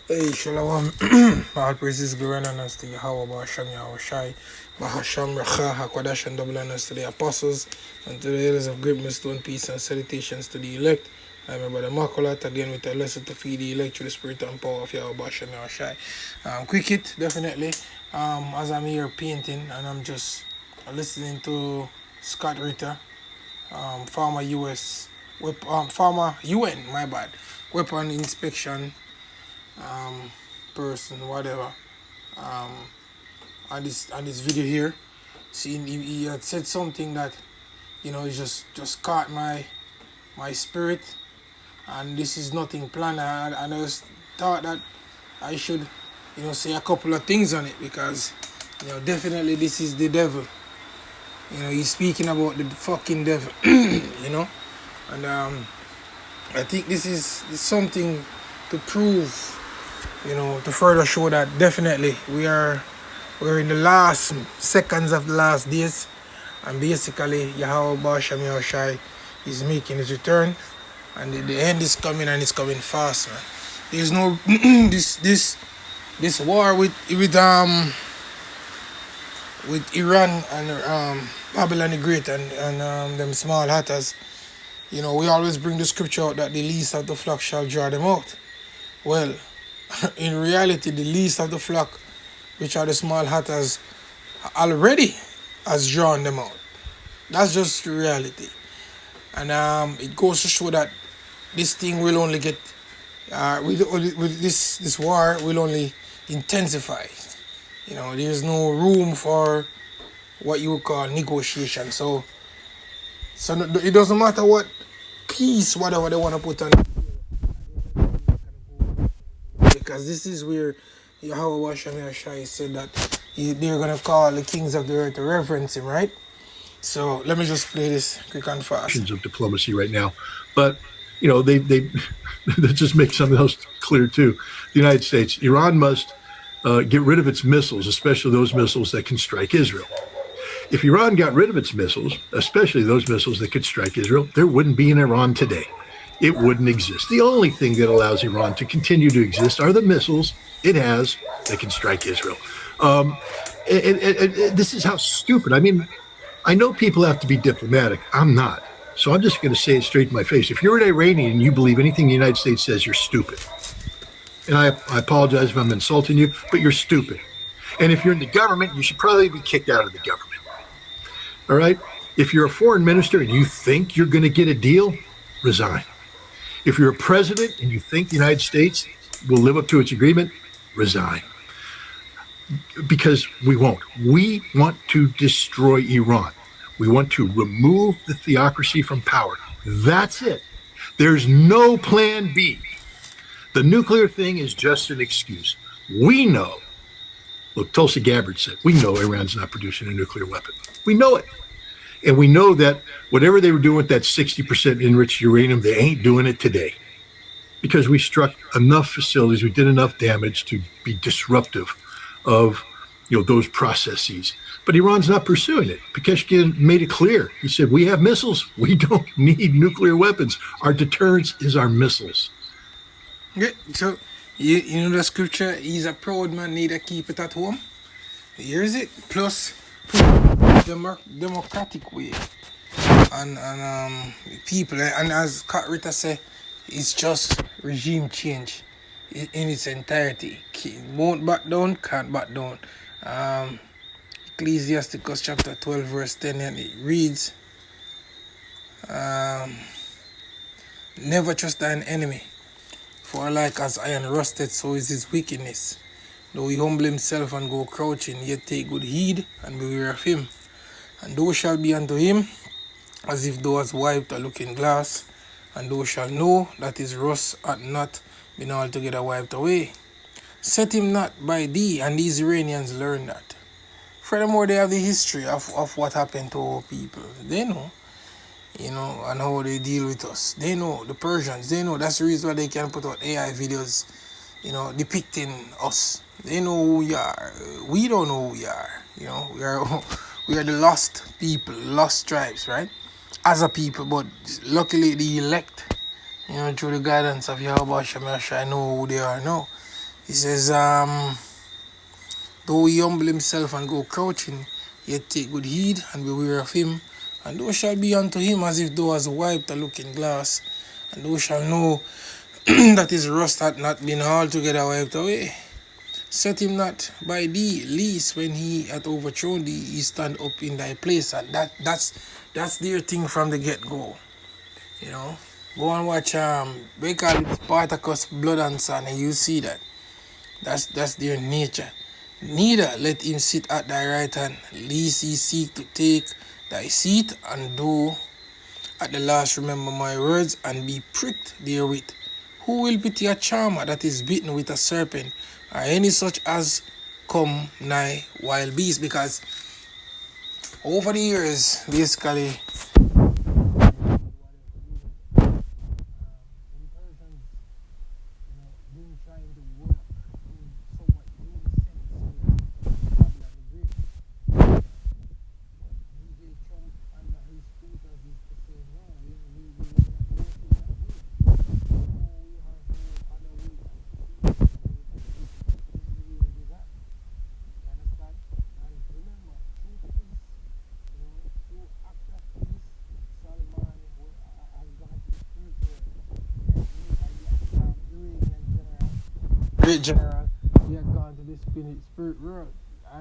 Hey, Shalom. All praises, glory, and honor to Yahweh, Basham, Yahweh Shai, Bahasham, Racha, HaKodash, and double honors to the apostles, and to the elders of great millstone, peace, and salutations to the elect. I'm your brother Makolat, again with a lesson to feed the elect through the spirit and power of Yahweh, Basham, Yahweh Shai. Quick hit, definitely. As I'm here painting, and I'm just listening to Scott Ritter, former US, former UN, my bad, weapon inspection um, person, whatever, um, on this video here. See, he had said something that it just caught my spirit, and this is nothing planned. I just thought that I should say a couple of things on it because definitely this is the devil. He's speaking about the fucking devil. And I think this is something to prove, to further show that definitely we're in the last seconds of the last days, and basically Yahweh Basham Yahushai is making his return, and the end is coming, and it's coming fast, man. There's no this war with Iran and Babylon the Great and them small hatters. We always bring the scripture out that the least of the flock shall draw them out. Well, in reality, the least of the flock, which are the small hatters, already has drawn them out. That's just the reality. And it goes to show that this thing will only get, with this war will only intensify. There's no room for what you would call negotiation. So it doesn't matter what peace, whatever they want to put on, because this is where Yahweh Hashem Yahshai said that they're going to call the kings of the earth to reverence him, right? So let me just play this quick and fast. Of diplomacy right now, but they that just makes something else clear too. The United States, Iran must get rid of its missiles, especially those missiles that can strike Israel. If Iran got rid of its missiles, especially those missiles that could strike Israel, there wouldn't be an Iran today. It wouldn't exist. The only thing that allows Iran to continue to exist are the missiles it has that can strike Israel. This is how stupid. I mean, I know people have to be diplomatic. I'm not. So I'm just going to say it straight to my face. If you're an Iranian and you believe anything the United States says, you're stupid. And I apologize if I'm insulting you, but you're stupid. And if you're in the government, you should probably be kicked out of the government. All right? If you're a foreign minister and you think you're going to get a deal, resign. If you're a president and you think the United States will live up to its agreement, resign. Because we won't. We want to destroy Iran. We want to remove the theocracy from power. That's it. There's no plan B. The nuclear thing is just an excuse. We know, look, Tulsi Gabbard said, we know Iran's not producing a nuclear weapon. We know it. And we know that whatever they were doing with that 60% enriched uranium, they ain't doing it today. Because we struck enough facilities, we did enough damage to be disruptive of those processes. But Iran's not pursuing it. Pekeshkian made it clear. He said, we have missiles. We don't need nuclear weapons. Our deterrence is our missiles. Yeah, so you know the scripture, he's a proud man, need to keep it at home. Here's it. Plus democratic way. And people, and as Scott Ritter said, it's just regime change in its entirety. Won't back down, can't back down. Ecclesiasticus chapter 12 verse 10, and it reads, never trust thine enemy, for like as iron rusted, so is his wickedness. Though he humble himself and go crouching, yet take good heed and beware of him. And thou shalt be unto him as if thou hast wiped a looking glass, and thou shalt know that his rust hath not been altogether wiped away. Set him not by thee, and these Iranians learn that. Furthermore, they have the history of what happened to our people. They know, and how they deal with us. They know, the Persians, they know. That's the reason why they can put out AI videos, depicting us. They know who we are. We don't know who we are. We are the lost people, lost tribes, right? As a people, but luckily the elect, through the guidance of Yahweh Shemashai, I know who they are now. He says, though he humble himself and go crouching, yet take good heed and beware of him. And thou shalt be unto him as if thou hast wiped a looking glass, and thou shalt know that his rust hath not been altogether wiped away. Set him not by thee, least when he hath overthrown thee, he stand up in thy place. And that's their thing from the get-go. You know. Go and watch they call it Spartacus Blood and Sand, and you see that. That's their nature. Neither let him sit at thy right hand, lest he seek to take thy seat, and thou at the last remember my words, and be pricked therewith. Who will pity a charmer that is bitten with a serpent, or any such as come nigh wild beasts? Because over the years, basically, great general, he had gone to the spirit world.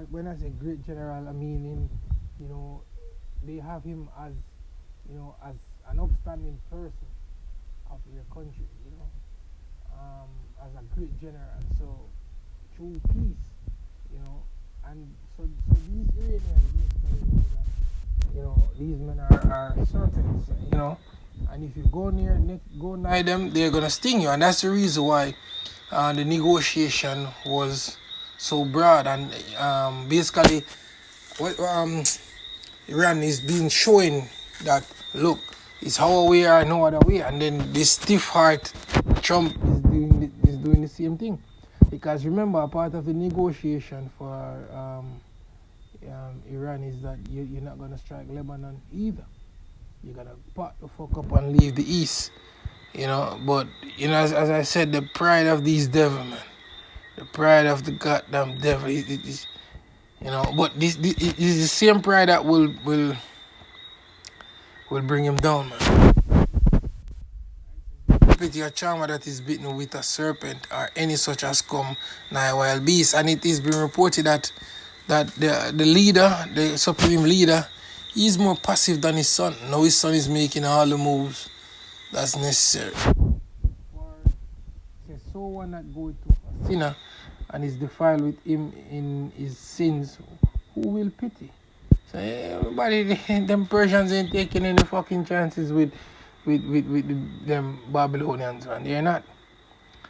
When I say great general, I mean they have him as as an upstanding person of their country, as a great general. So through peace, and so these Iranians basically know that these men are serpents, and if you go go nigh them, they're gonna sting you, and that's the reason why the negotiation was so broad, and basically what Iran is being showing that look, it's how we are, no other way, and then this stiff heart Trump is doing the same thing, because remember, a part of the negotiation for Iran is that you're not gonna strike Lebanon either. You're gonna part the fuck up and leave the east. But as I said, the pride of these devil, man, the pride of the goddamn devil, but this is the same pride that will bring him down, man. Pity a charmer that is bitten with a serpent, or any such as come nigh wild beast. And it is being reported that the leader, the supreme leader, he's more passive than his son. Now his son is making all the moves that's necessary. So one that go to a sinner and is defiled with him in his sins, who will pity? So everybody, them Persians ain't taking any fucking chances with them Babylonians, man. They're not.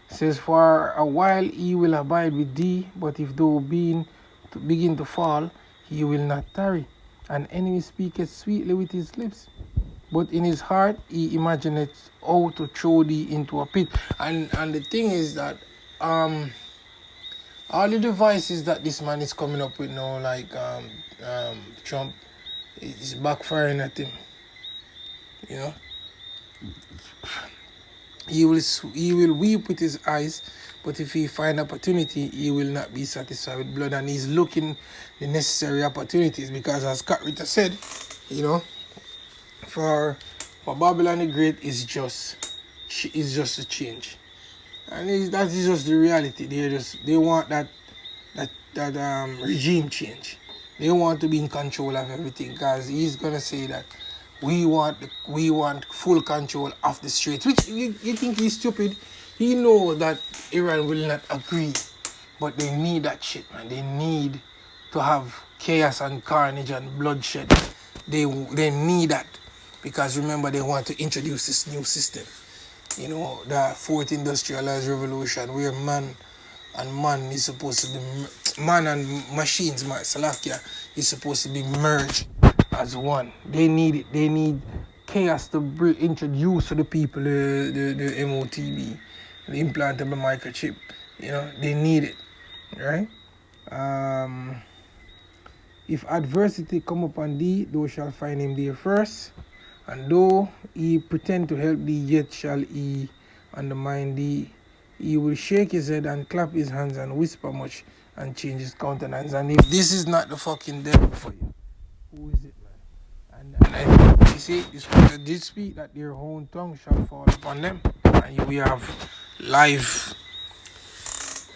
It says, for a while he will abide with thee, but if thou begin to fall, he will not tarry. An enemy speaketh sweetly with his lips, but in his heart he imagineth how to throw thee into a pit. And the thing is that all the devices that this man is coming up with now, like Trump, is backfiring at him. He will weep with his eyes, but if he find opportunity, he will not be satisfied with blood, and he's looking the necessary opportunities, because as Scott Ritter said, for Babylon the Great is just a change, and that is just the reality. They want that regime change. They want to be in control of everything, because he's gonna say that we want full control of the streets, which you think he's stupid. He knows that Iran will not agree, but they need that shit, man. They need to have chaos and carnage and bloodshed. They need that, because remember, they want to introduce this new system, the fourth industrialized revolution, where man is supposed to be, man and machines, Salakia, is supposed to be merged as one. They need it. They need chaos to introduce to the people the MOTB, the implantable microchip. They need it, right? If adversity come upon thee, thou shalt find him there first. And though he pretend to help thee, yet shall he undermine thee. he will shake his head and clap his hands and whisper much and change his countenance. And if this is not the fucking devil for you, who is it, man? And you see, the scripture did speak that their own tongue shall fall upon them. And we have live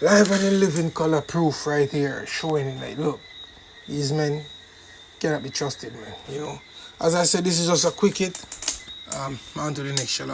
and in living color proof right here showing like, look, these men cannot be trusted, man. You know, as I said, this is just a quick hit. On to the next show.